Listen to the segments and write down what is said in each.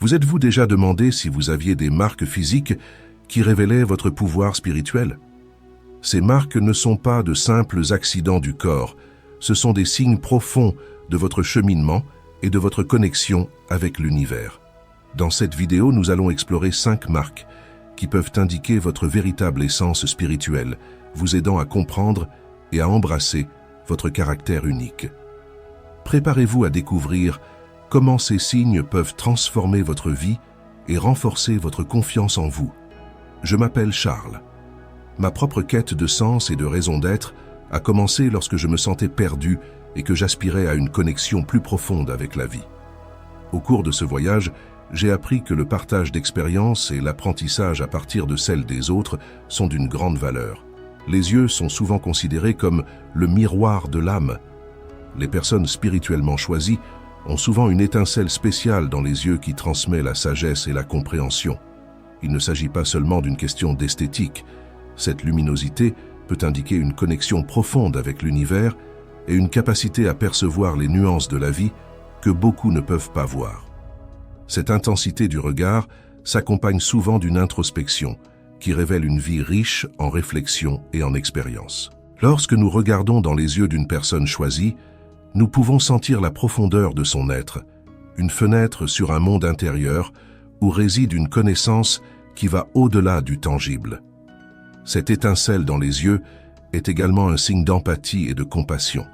Vous êtes-vous déjà demandé si vous aviez des marques physiques qui révélaient votre pouvoir spirituel? Ces marques ne sont pas de simples accidents du corps, ce sont des signes profonds de votre cheminement et de votre connexion avec l'univers. Dans cette vidéo, nous allons explorer 5 marques qui peuvent indiquer votre véritable essence spirituelle, vous aidant à comprendre et à embrasser votre caractère unique. Préparez-vous à découvrir comment ces signes peuvent transformer votre vie et renforcer votre confiance en vous. Je m'appelle Charles. Ma propre quête de sens et de raison d'être a commencé lorsque je me sentais perdu et que j'aspirais à une connexion plus profonde avec la vie. Au cours de ce voyage, j'ai appris que le partage d'expériences et l'apprentissage à partir de celles des autres sont d'une grande valeur. Les yeux sont souvent considérés comme le miroir de l'âme. Les personnes spirituellement choisies ont souvent une étincelle spéciale dans les yeux qui transmet la sagesse et la compréhension. Il ne s'agit pas seulement d'une question d'esthétique. Cette luminosité peut indiquer une connexion profonde avec l'univers et une capacité à percevoir les nuances de la vie que beaucoup ne peuvent pas voir. Cette intensité du regard s'accompagne souvent d'une introspection qui révèle une vie riche en réflexion et en expérience. Lorsque nous regardons dans les yeux d'une personne choisie, nous pouvons sentir la profondeur de son être, une fenêtre sur un monde intérieur où réside une connaissance qui va au-delà du tangible. Cette étincelle dans les yeux est également un signe d'empathie et de compassion.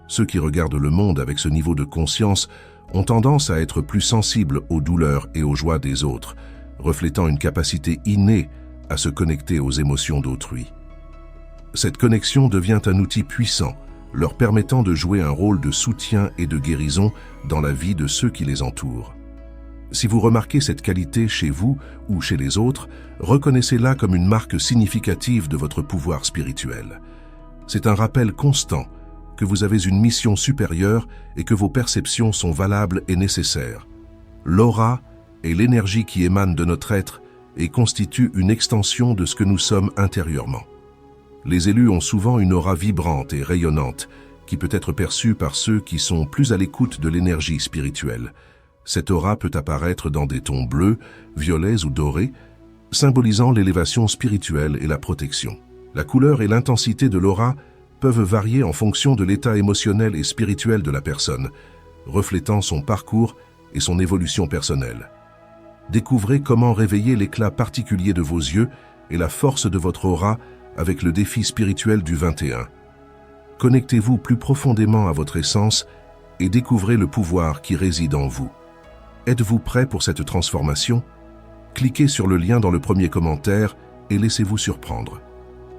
Ceux qui regardent le monde avec ce niveau de conscience ont tendance à être plus sensibles aux douleurs et aux joies des autres, reflétant une capacité innée à se connecter aux émotions d'autrui. Cette connexion devient un outil puissant, leur permettant de jouer un rôle de soutien et de guérison dans la vie de ceux qui les entourent. Si vous remarquez cette qualité chez vous ou chez les autres, reconnaissez-la comme une marque significative de votre pouvoir spirituel. C'est un rappel constant que vous avez une mission supérieure et que vos perceptions sont valables et nécessaires. L'aura est l'énergie qui émane de notre être et constitue une extension de ce que nous sommes intérieurement. Les élus ont souvent une aura vibrante et rayonnante qui peut être perçue par ceux qui sont plus à l'écoute de l'énergie spirituelle. Cette aura peut apparaître dans des tons bleus, violets ou dorés, symbolisant l'élévation spirituelle et la protection. La couleur et l'intensité de l'aura peuvent varier en fonction de l'état émotionnel et spirituel de la personne, reflétant son parcours et son évolution personnelle. Découvrez comment réveiller l'éclat particulier de vos yeux et la force de votre aura avec le défi spirituel du 21. Connectez-vous plus profondément à votre essence et découvrez le pouvoir qui réside en vous. Êtes-vous prêt pour cette transformation? Cliquez sur le lien dans le premier commentaire et laissez-vous surprendre.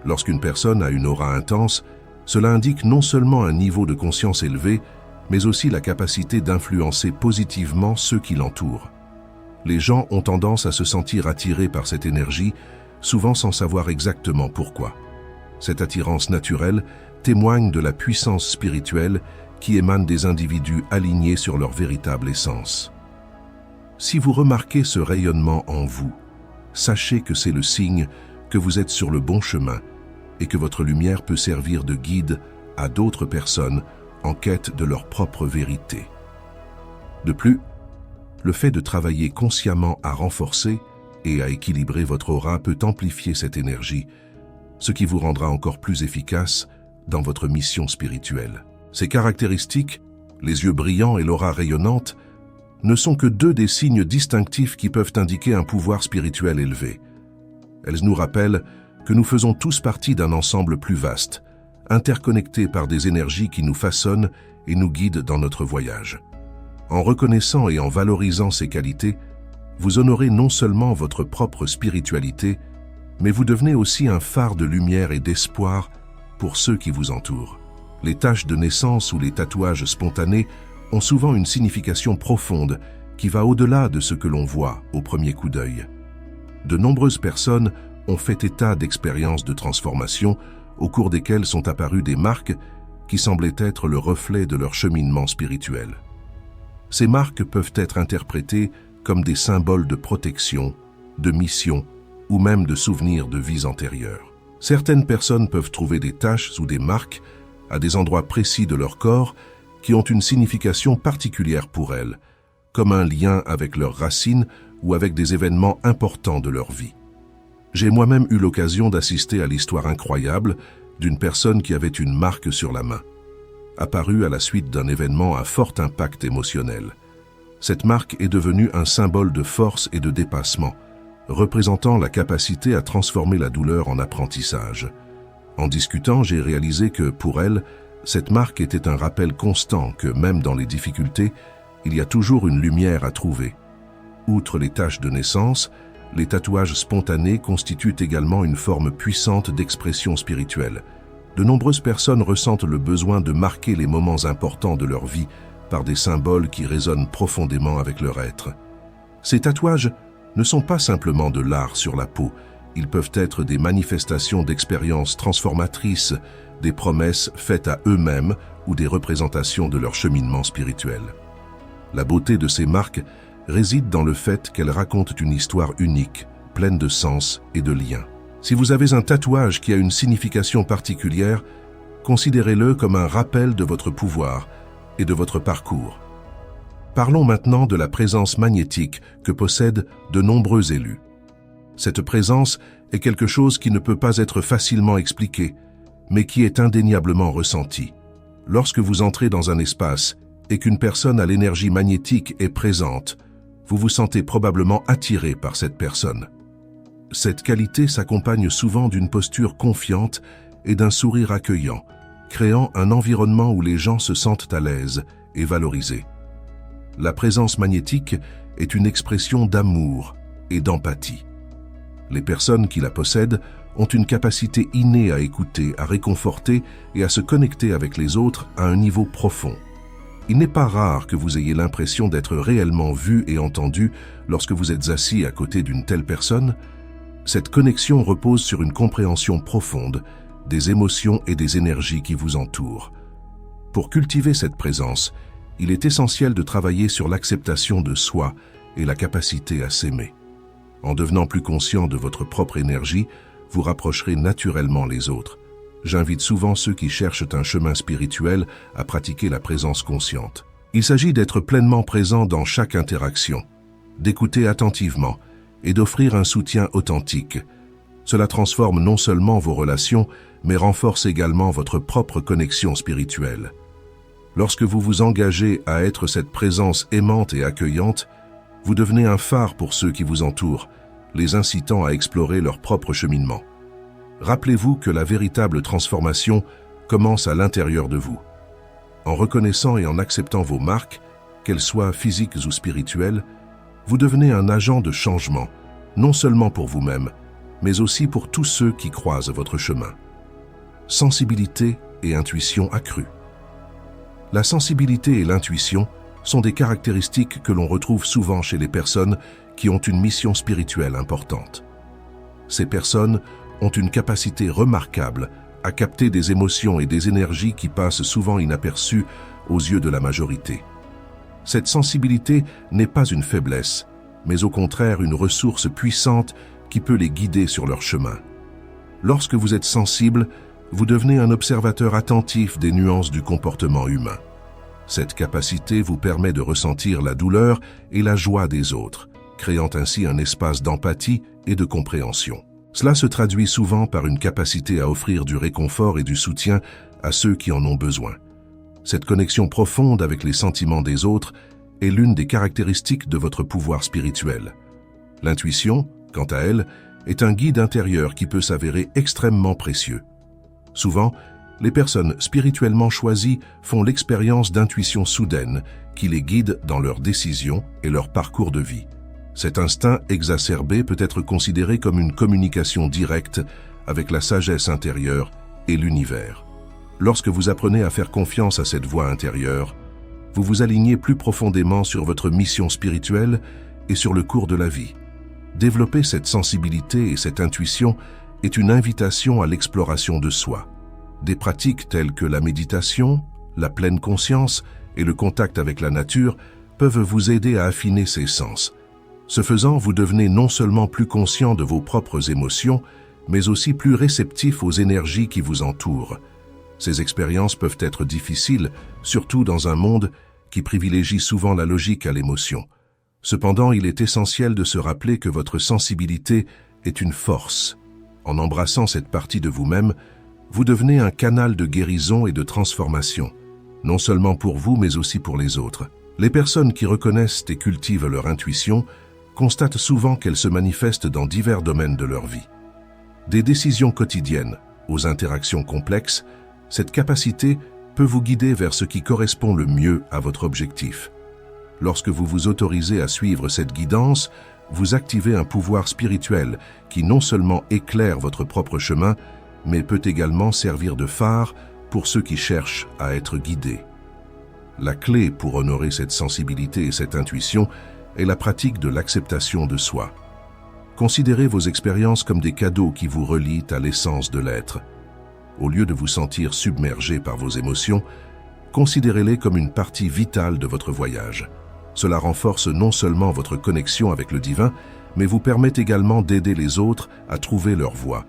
Lorsqu'une personne a une aura intense, cela indique non seulement un niveau de conscience élevé, mais aussi la capacité d'influencer positivement ceux qui l'entourent. Les gens ont tendance à se sentir attirés par cette énergie, souvent sans savoir exactement pourquoi. Cette attirance naturelle témoigne de la puissance spirituelle qui émane des individus alignés sur leur véritable essence. Si vous remarquez ce rayonnement en vous, sachez que c'est le signe que vous êtes sur le bon chemin et que votre lumière peut servir de guide à d'autres personnes en quête de leur propre vérité. De plus, le fait de travailler consciemment à renforcer et à équilibrer votre aura peut amplifier cette énergie, ce qui vous rendra encore plus efficace dans votre mission spirituelle. Ces caractéristiques, les yeux brillants et l'aura rayonnante, ne sont que 2 des signes distinctifs qui peuvent indiquer un pouvoir spirituel élevé. Elles nous rappellent que nous faisons tous partie d'un ensemble plus vaste, interconnectés par des énergies qui nous façonnent et nous guident dans notre voyage. En reconnaissant et en valorisant ces qualités, vous honorez non seulement votre propre spiritualité, mais vous devenez aussi un phare de lumière et d'espoir pour ceux qui vous entourent. Les taches de naissance ou les tatouages spontanés ont souvent une signification profonde qui va au-delà de ce que l'on voit au premier coup d'œil. De nombreuses personnes ont fait état d'expériences de transformation au cours desquelles sont apparues des marques qui semblaient être le reflet de leur cheminement spirituel. Ces marques peuvent être interprétées comme des symboles de protection, de mission ou même de souvenirs de vies antérieures. Certaines personnes peuvent trouver des taches ou des marques à des endroits précis de leur corps qui ont une signification particulière pour elles, comme un lien avec leurs racines ou avec des événements importants de leur vie. J'ai moi-même eu l'occasion d'assister à l'histoire incroyable d'une personne qui avait une marque sur la main, apparue à la suite d'un événement à fort impact émotionnel. Cette marque est devenue un symbole de force et de dépassement, représentant la capacité à transformer la douleur en apprentissage. En discutant, j'ai réalisé que, pour elle, cette marque était un rappel constant que, même dans les difficultés, il y a toujours une lumière à trouver. Outre les taches de naissance, les tatouages spontanés constituent également une forme puissante d'expression spirituelle. De nombreuses personnes ressentent le besoin de marquer les moments importants de leur vie par des symboles qui résonnent profondément avec leur être. Ces tatouages ne sont pas simplement de l'art sur la peau, ils peuvent être des manifestations d'expériences transformatrices, des promesses faites à eux-mêmes ou des représentations de leur cheminement spirituel. La beauté de ces marques réside dans le fait qu'elles racontent une histoire unique, pleine de sens et de liens. Si vous avez un tatouage qui a une signification particulière, considérez-le comme un rappel de votre pouvoir et de votre parcours. Parlons maintenant de la présence magnétique que possèdent de nombreux élus. Cette présence est quelque chose qui ne peut pas être facilement expliqué, mais qui est indéniablement ressenti. Lorsque vous entrez dans un espace et qu'une personne à l'énergie magnétique est présente, vous vous sentez probablement attiré par cette personne. Cette qualité s'accompagne souvent d'une posture confiante et d'un sourire accueillant, créant un environnement où les gens se sentent à l'aise et valorisés. La présence magnétique est une expression d'amour et d'empathie. Les personnes qui la possèdent ont une capacité innée à écouter, à réconforter et à se connecter avec les autres à un niveau profond. Il n'est pas rare que vous ayez l'impression d'être réellement vu et entendu lorsque vous êtes assis à côté d'une telle personne. Cette connexion repose sur une compréhension profonde des émotions et des énergies qui vous entourent. Pour cultiver cette présence, il est essentiel de travailler sur l'acceptation de soi et la capacité à s'aimer. En devenant plus conscient de votre propre énergie, vous rapprocherez naturellement les autres. J'invite souvent ceux qui cherchent un chemin spirituel à pratiquer la présence consciente. Il s'agit d'être pleinement présent dans chaque interaction, d'écouter attentivement et d'offrir un soutien authentique. Cela transforme non seulement vos relations, mais renforce également votre propre connexion spirituelle. Lorsque vous vous engagez à être cette présence aimante et accueillante, vous devenez un phare pour ceux qui vous entourent, les incitant à explorer leur propre cheminement. Rappelez-vous que la véritable transformation commence à l'intérieur de vous. En reconnaissant et en acceptant vos marques, qu'elles soient physiques ou spirituelles, vous devenez un agent de changement, non seulement pour vous-même, mais aussi pour tous ceux qui croisent votre chemin. Sensibilité et intuition accrue. La sensibilité et l'intuition sont des caractéristiques que l'on retrouve souvent chez les personnes qui ont une mission spirituelle importante. Ces personnes ont une capacité remarquable à capter des émotions et des énergies qui passent souvent inaperçues aux yeux de la majorité. Cette sensibilité n'est pas une faiblesse, mais au contraire une ressource puissante qui peut les guider sur leur chemin. Lorsque vous êtes sensible, vous devenez un observateur attentif des nuances du comportement humain. Cette capacité vous permet de ressentir la douleur et la joie des autres, créant ainsi un espace d'empathie et de compréhension. Cela se traduit souvent par une capacité à offrir du réconfort et du soutien à ceux qui en ont besoin. Cette connexion profonde avec les sentiments des autres est l'une des caractéristiques de votre pouvoir spirituel. L'intuition, quant à elle, est un guide intérieur qui peut s'avérer extrêmement précieux. Souvent, les personnes spirituellement choisies font l'expérience d'intuition soudaine qui les guide dans leurs décisions et leur parcours de vie. Cet instinct exacerbé peut être considéré comme une communication directe avec la sagesse intérieure et l'univers. Lorsque vous apprenez à faire confiance à cette voix intérieure, vous vous alignez plus profondément sur votre mission spirituelle et sur le cours de la vie. Développer cette sensibilité et cette intuition est une invitation à l'exploration de soi. Des pratiques telles que la méditation, la pleine conscience et le contact avec la nature peuvent vous aider à affiner ces sens. Ce faisant, vous devenez non seulement plus conscient de vos propres émotions, mais aussi plus réceptif aux énergies qui vous entourent. Ces expériences peuvent être difficiles, surtout dans un monde qui privilégie souvent la logique à l'émotion. Cependant, il est essentiel de se rappeler que votre sensibilité est une force. En embrassant cette partie de vous-même, vous devenez un canal de guérison et de transformation, non seulement pour vous, mais aussi pour les autres. Les personnes qui reconnaissent et cultivent leur intuition constatent souvent qu'elle se manifeste dans divers domaines de leur vie. Des décisions quotidiennes aux interactions complexes, cette capacité peut vous guider vers ce qui correspond le mieux à votre objectif. Lorsque vous vous autorisez à suivre cette guidance, vous activez un pouvoir spirituel qui non seulement éclaire votre propre chemin, mais peut également servir de phare pour ceux qui cherchent à être guidés. La clé pour honorer cette sensibilité et cette intuition est la pratique de l'acceptation de soi. Considérez vos expériences comme des cadeaux qui vous relient à l'essence de l'être. Au lieu de vous sentir submergé par vos émotions, considérez-les comme une partie vitale de votre voyage. Cela renforce non seulement votre connexion avec le divin, mais vous permet également d'aider les autres à trouver leur voie.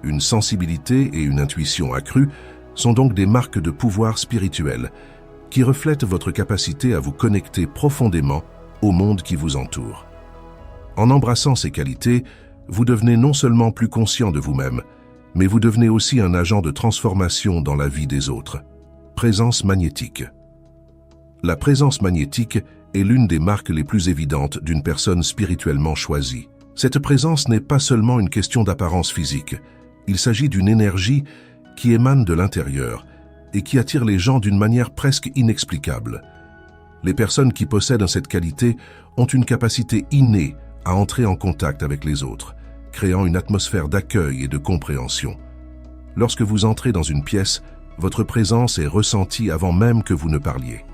Une sensibilité et une intuition accrues sont donc des marques de pouvoir spirituel qui reflètent votre capacité à vous connecter profondément au monde qui vous entoure. En embrassant ces qualités, vous devenez non seulement plus conscient de vous-même, mais vous devenez aussi un agent de transformation dans la vie des autres. Présence magnétique. La présence magnétique est l'une des marques les plus évidentes d'une personne spirituellement choisie. Cette présence n'est pas seulement une question d'apparence physique. Il s'agit d'une énergie qui émane de l'intérieur et qui attire les gens d'une manière presque inexplicable. Les personnes qui possèdent cette qualité ont une capacité innée à entrer en contact avec les autres, créant une atmosphère d'accueil et de compréhension. Lorsque vous entrez dans une pièce, votre présence est ressentie avant même que vous ne parliez.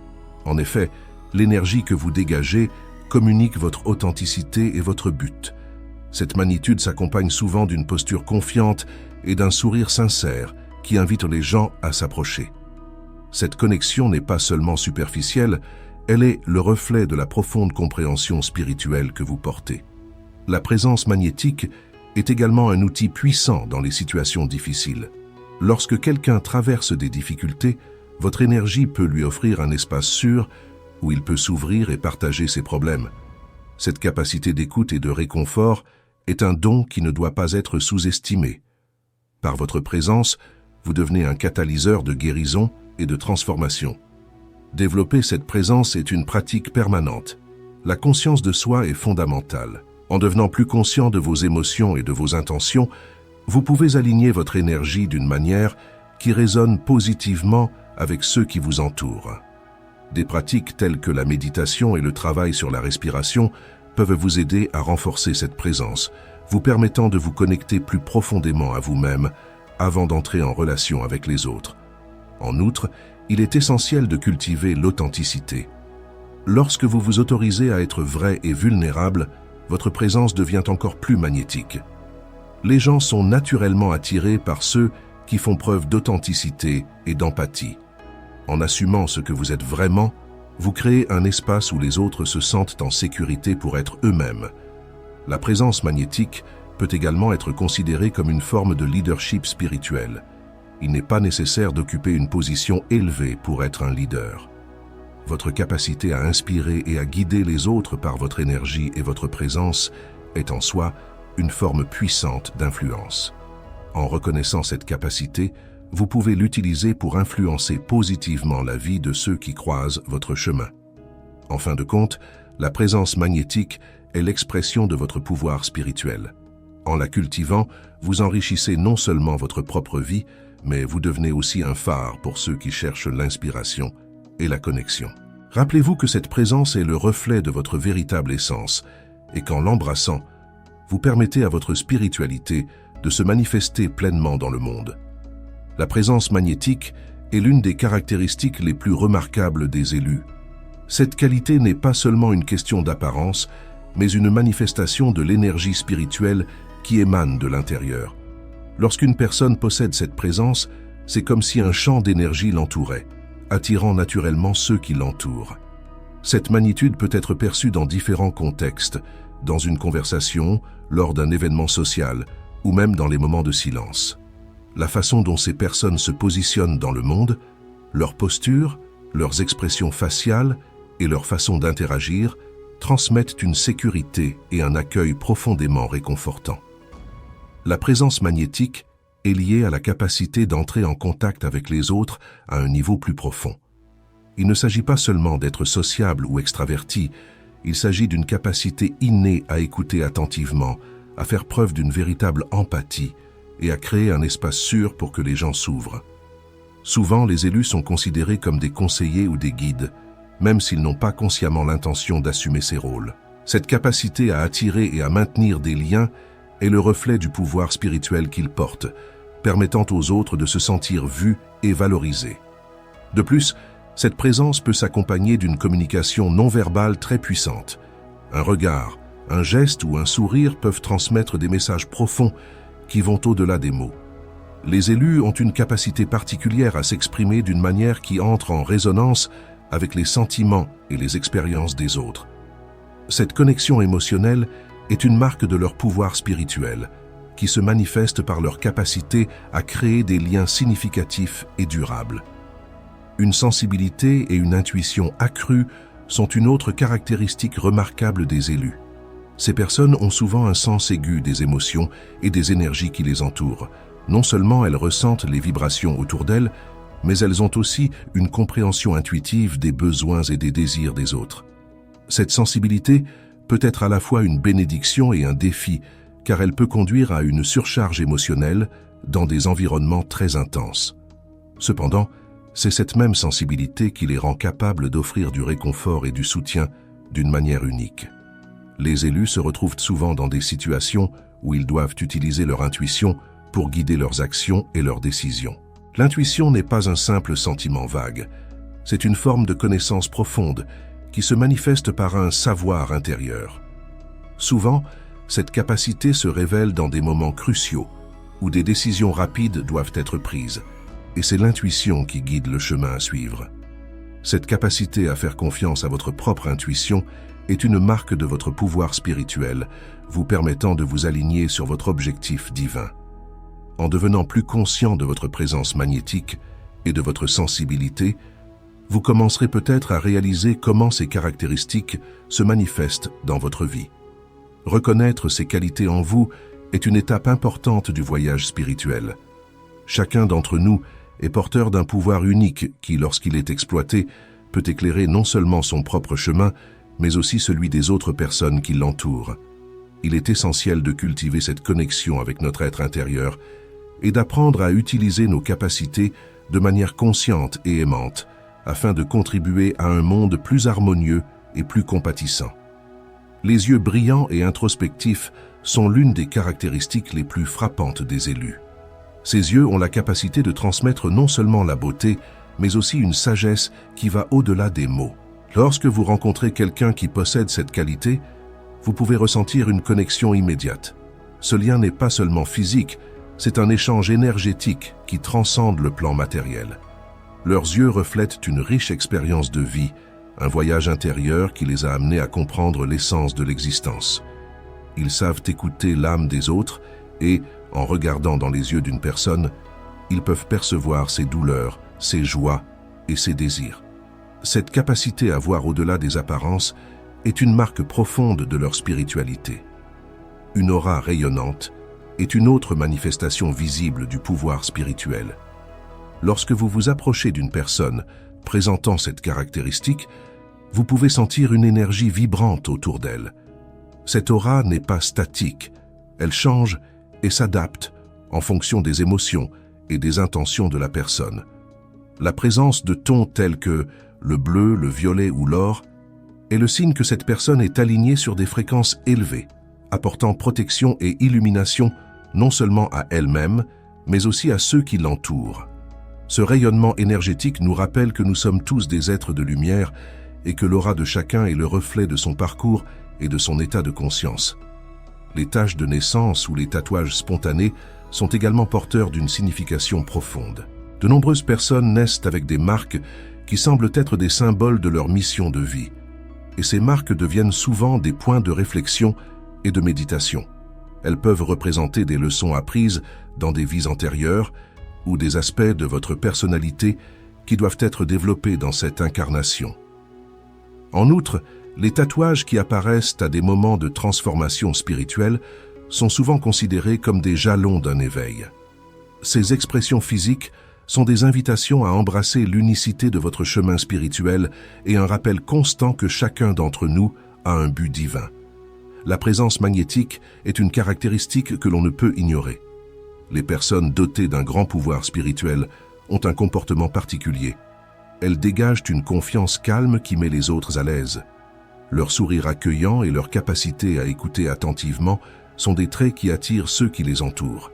En effet, l'énergie que vous dégagez communique votre authenticité et votre but. Cette magnitude s'accompagne souvent d'une posture confiante et d'un sourire sincère qui invite les gens à s'approcher. Cette connexion n'est pas seulement superficielle, elle est le reflet de la profonde compréhension spirituelle que vous portez. La présence magnétique est également un outil puissant dans les situations difficiles. Lorsque quelqu'un traverse des difficultés, votre énergie peut lui offrir un espace sûr où il peut s'ouvrir et partager ses problèmes. Cette capacité d'écoute et de réconfort est un don qui ne doit pas être sous-estimé. Par votre présence, vous devenez un catalyseur de guérison et de transformation. Développer cette présence est une pratique permanente. La conscience de soi est fondamentale. En devenant plus conscient de vos émotions et de vos intentions, vous pouvez aligner votre énergie d'une manière qui résonne positivement avec ceux qui vous entourent. Des pratiques telles que la méditation et le travail sur la respiration peuvent vous aider à renforcer cette présence, vous permettant de vous connecter plus profondément à vous-même avant d'entrer en relation avec les autres. En outre, il est essentiel de cultiver l'authenticité. Lorsque vous vous autorisez à être vrai et vulnérable, votre présence devient encore plus magnétique. Les gens sont naturellement attirés par ceux qui font preuve d'authenticité et d'empathie. En assumant ce que vous êtes vraiment, vous créez un espace où les autres se sentent en sécurité pour être eux-mêmes. La présence magnétique peut également être considérée comme une forme de leadership spirituel. Il n'est pas nécessaire d'occuper une position élevée pour être un leader. Votre capacité à inspirer et à guider les autres par votre énergie et votre présence est en soi une forme puissante d'influence. En reconnaissant cette capacité, vous pouvez l'utiliser pour influencer positivement la vie de ceux qui croisent votre chemin. En fin de compte, la présence magnétique est l'expression de votre pouvoir spirituel. En la cultivant, vous enrichissez non seulement votre propre vie, mais vous devenez aussi un phare pour ceux qui cherchent l'inspiration et la connexion. Rappelez-vous que cette présence est le reflet de votre véritable essence et qu'en l'embrassant, vous permettez à votre spiritualité de se manifester pleinement dans le monde. La présence magnétique est l'une des caractéristiques les plus remarquables des élus. Cette qualité n'est pas seulement une question d'apparence, mais une manifestation de l'énergie spirituelle qui émane de l'intérieur. Lorsqu'une personne possède cette présence, c'est comme si un champ d'énergie l'entourait, attirant naturellement ceux qui l'entourent. Cette magnitude peut être perçue dans différents contextes, dans une conversation, lors d'un événement social, ou même dans les moments de silence. La façon dont ces personnes se positionnent dans le monde, leur posture, leurs expressions faciales et leur façon d'interagir transmettent une sécurité et un accueil profondément réconfortants. La présence magnétique est liée à la capacité d'entrer en contact avec les autres à un niveau plus profond. Il ne s'agit pas seulement d'être sociable ou extraverti, il s'agit d'une capacité innée à écouter attentivement, à faire preuve d'une véritable empathie et à créer un espace sûr pour que les gens s'ouvrent. Souvent, les élus sont considérés comme des conseillers ou des guides, même s'ils n'ont pas consciemment l'intention d'assumer ces rôles. Cette capacité à attirer et à maintenir des liens est le reflet du pouvoir spirituel qu'ils portent, permettant aux autres de se sentir vus et valorisés. De plus, cette présence peut s'accompagner d'une communication non verbale très puissante. Un regard, un geste ou un sourire peuvent transmettre des messages profonds qui vont au-delà des mots. Les élus ont une capacité particulière à s'exprimer d'une manière qui entre en résonance avec les sentiments et les expériences des autres. Cette connexion émotionnelle est une marque de leur pouvoir spirituel, qui se manifeste par leur capacité à créer des liens significatifs et durables. Une sensibilité et une intuition accrues sont une autre caractéristique remarquable des élus. Ces personnes ont souvent un sens aigu des émotions et des énergies qui les entourent. Non seulement elles ressentent les vibrations autour d'elles, mais elles ont aussi une compréhension intuitive des besoins et des désirs des autres. Cette sensibilité peut être à la fois une bénédiction et un défi, car elle peut conduire à une surcharge émotionnelle dans des environnements très intenses. Cependant, c'est cette même sensibilité qui les rend capables d'offrir du réconfort et du soutien d'une manière unique. Les élus se retrouvent souvent dans des situations où ils doivent utiliser leur intuition pour guider leurs actions et leurs décisions. L'intuition n'est pas un simple sentiment vague, c'est une forme de connaissance profonde qui se manifeste par un savoir intérieur. Souvent, cette capacité se révèle dans des moments cruciaux où des décisions rapides doivent être prises, et c'est l'intuition qui guide le chemin à suivre. Cette capacité à faire confiance à votre propre intuition est une marque de votre pouvoir spirituel, vous permettant de vous aligner sur votre objectif divin. En devenant plus conscient de votre présence magnétique et de votre sensibilité, vous commencerez peut-être à réaliser comment ces caractéristiques se manifestent dans votre vie. Reconnaître ces qualités en vous est une étape importante du voyage spirituel. Chacun d'entre nous est porteur d'un pouvoir unique qui, lorsqu'il est exploité, peut éclairer non seulement son propre chemin, mais aussi celui des autres personnes qui l'entourent. Il est essentiel de cultiver cette connexion avec notre être intérieur et d'apprendre à utiliser nos capacités de manière consciente et aimante, afin de contribuer à un monde plus harmonieux et plus compatissant. Les yeux brillants et introspectifs sont l'une des caractéristiques les plus frappantes des élus. Ces yeux ont la capacité de transmettre non seulement la beauté, mais aussi une sagesse qui va au-delà des mots. Lorsque vous rencontrez quelqu'un qui possède cette qualité, vous pouvez ressentir une connexion immédiate. Ce lien n'est pas seulement physique, c'est un échange énergétique qui transcende le plan matériel. Leurs yeux reflètent une riche expérience de vie, un voyage intérieur qui les a amenés à comprendre l'essence de l'existence. Ils savent écouter l'âme des autres et, en regardant dans les yeux d'une personne, ils peuvent percevoir ses douleurs, ses joies et ses désirs. Cette capacité à voir au-delà des apparences est une marque profonde de leur spiritualité. Une aura rayonnante est une autre manifestation visible du pouvoir spirituel. Lorsque vous vous approchez d'une personne présentant cette caractéristique, vous pouvez sentir une énergie vibrante autour d'elle. Cette aura n'est pas statique, elle change et s'adapte en fonction des émotions et des intentions de la personne. La présence de tons tels que le bleu, le violet ou l'or est le signe que cette personne est alignée sur des fréquences élevées, apportant protection et illumination non seulement à elle-même, mais aussi à ceux qui l'entourent. Ce rayonnement énergétique nous rappelle que nous sommes tous des êtres de lumière et que l'aura de chacun est le reflet de son parcours et de son état de conscience. Les taches de naissance ou les tatouages spontanés sont également porteurs d'une signification profonde. De nombreuses personnes naissent avec des marques qui semblent être des symboles de leur mission de vie, et ces marques deviennent souvent des points de réflexion et de méditation. Elles peuvent représenter des leçons apprises dans des vies antérieures ou des aspects de votre personnalité qui doivent être développés dans cette incarnation. En outre, Les tatouages qui apparaissent à des moments de transformation spirituelle sont souvent considérés comme des jalons d'un éveil. Ces expressions physiques sont des invitations à embrasser l'unicité de votre chemin spirituel et un rappel constant que chacun d'entre nous a un but divin. La présence magnétique est une caractéristique que l'on ne peut ignorer. Les personnes dotées d'un grand pouvoir spirituel ont un comportement particulier. Elles dégagent une confiance calme qui met les autres à l'aise. Leur sourire accueillant et leur capacité à écouter attentivement sont des traits qui attirent ceux qui les entourent.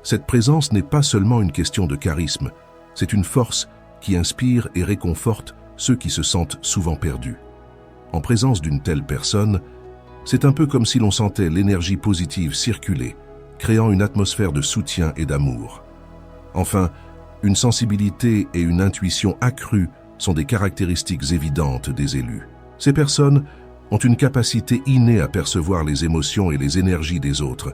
Cette présence n'est pas seulement une question de charisme, c'est une force qui inspire et réconforte ceux qui se sentent souvent perdus. En présence d'une telle personne, c'est un peu comme si l'on sentait l'énergie positive circuler, créant une atmosphère de soutien et d'amour. Enfin, une sensibilité et une intuition accrues sont des caractéristiques évidentes des élus. Ces personnes ont une capacité innée à percevoir les émotions et les énergies des autres,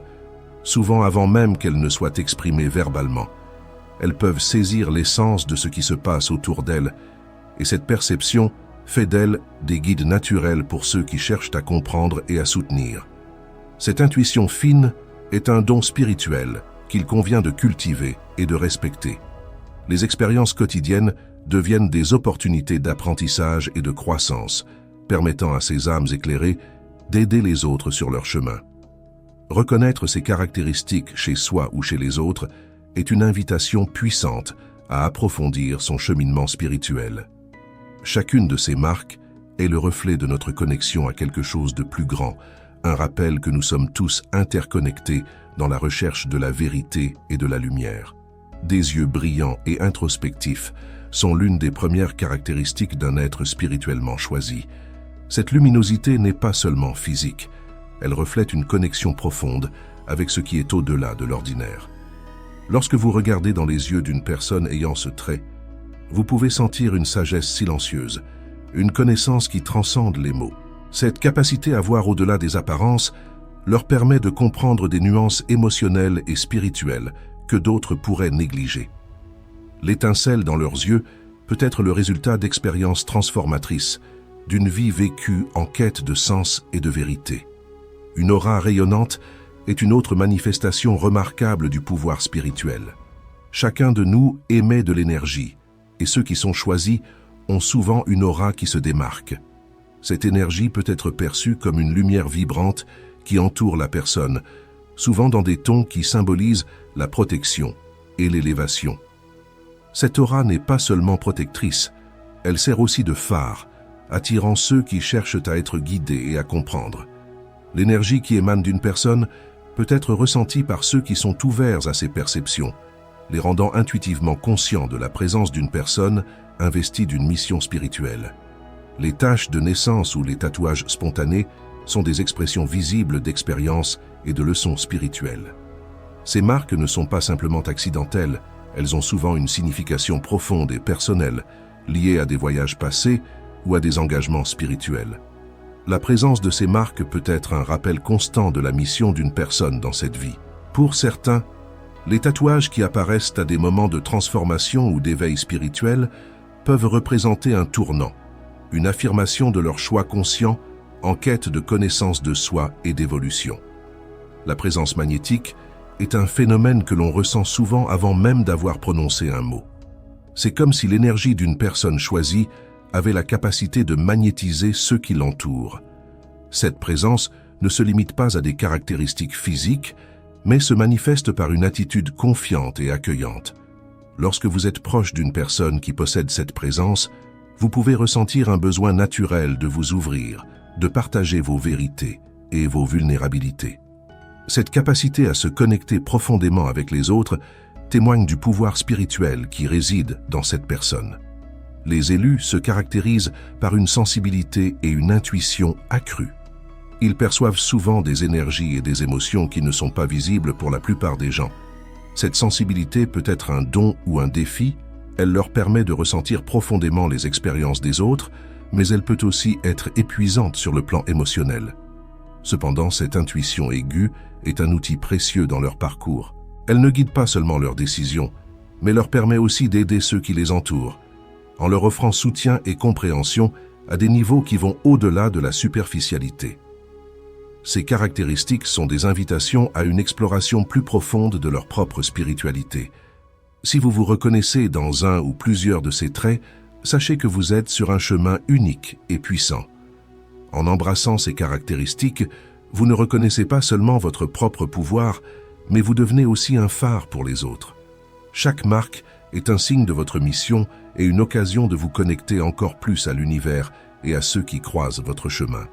souvent avant même qu'elles ne soient exprimées verbalement. Elles peuvent saisir l'essence de ce qui se passe autour d'elles, et cette perception fait d'elles des guides naturels pour ceux qui cherchent à comprendre et à soutenir. Cette intuition fine est un don spirituel qu'il convient de cultiver et de respecter. Les expériences quotidiennes deviennent des opportunités d'apprentissage et de croissance, permettant à ces âmes éclairées d'aider les autres sur leur chemin. Reconnaître ces caractéristiques chez soi ou chez les autres est une invitation puissante à approfondir son cheminement spirituel. Chacune de ces marques est le reflet de notre connexion à quelque chose de plus grand, un rappel que nous sommes tous interconnectés dans la recherche de la vérité et de la lumière. Des yeux brillants et introspectifs sont l'une des premières caractéristiques d'un être spirituellement choisi. Cette luminosité n'est pas seulement physique, elle reflète une connexion profonde avec ce qui est au-delà de l'ordinaire. Lorsque vous regardez dans les yeux d'une personne ayant ce trait, vous pouvez sentir une sagesse silencieuse, une connaissance qui transcende les mots. Cette capacité à voir au-delà des apparences leur permet de comprendre des nuances émotionnelles et spirituelles que d'autres pourraient négliger. L'étincelle dans leurs yeux peut être le résultat d'expériences transformatrices, d'une vie vécue en quête de sens et de vérité. Une aura rayonnante est une autre manifestation remarquable du pouvoir spirituel. Chacun de nous émet de l'énergie, et ceux qui sont choisis ont souvent une aura qui se démarque. Cette énergie peut être perçue comme une lumière vibrante qui entoure la personne, souvent dans des tons qui symbolisent la protection et l'élévation. Cette aura n'est pas seulement protectrice, elle sert aussi de phare, attirant ceux qui cherchent à être guidés et à comprendre. L'énergie qui émane d'une personne peut être ressentie par ceux qui sont ouverts à ces perceptions, les rendant intuitivement conscients de la présence d'une personne investie d'une mission spirituelle. Les taches de naissance ou les tatouages spontanés sont des expressions visibles d'expérience et de leçons spirituelles. Ces marques ne sont pas simplement accidentelles, elles ont souvent une signification profonde et personnelle, liée à des voyages passés ou à des engagements spirituels. La présence de ces marques peut être un rappel constant de la mission d'une personne dans cette vie. Pour certains, les tatouages qui apparaissent à des moments de transformation ou d'éveil spirituel peuvent représenter un tournant, une affirmation de leur choix conscient en quête de connaissance de soi et d'évolution. La présence magnétique est un phénomène que l'on ressent souvent avant même d'avoir prononcé un mot. C'est comme si l'énergie d'une personne choisie avait la capacité de magnétiser ceux qui l'entourent. Cette présence ne se limite pas à des caractéristiques physiques, mais se manifeste par une attitude confiante et accueillante. Lorsque vous êtes proche d'une personne qui possède cette présence, vous pouvez ressentir un besoin naturel de vous ouvrir, de partager vos vérités et vos vulnérabilités. Cette capacité à se connecter profondément avec les autres témoigne du pouvoir spirituel qui réside dans cette personne. Les élus se caractérisent par une sensibilité et une intuition accrues. Ils perçoivent souvent des énergies et des émotions qui ne sont pas visibles pour la plupart des gens. Cette sensibilité peut être un don ou un défi, elle leur permet de ressentir profondément les expériences des autres, mais elle peut aussi être épuisante sur le plan émotionnel. Cependant, cette intuition aiguë est un outil précieux dans leur parcours. Elle ne guide pas seulement leurs décisions, mais leur permet aussi d'aider ceux qui les entourent. En leur offrant soutien et compréhension, à des niveaux qui vont au-delà de la superficialité. Ces caractéristiques sont des invitations à une exploration plus profonde de leur propre spiritualité. Si vous vous reconnaissez dans un ou plusieurs de ces traits, sachez que vous êtes sur un chemin unique et puissant. En embrassant ces caractéristiques, vous ne reconnaissez pas seulement votre propre pouvoir, mais vous devenez aussi un phare pour les autres. Chaque marque est un signe de votre mission et une occasion de vous connecter encore plus à l'univers et à ceux qui croisent votre chemin.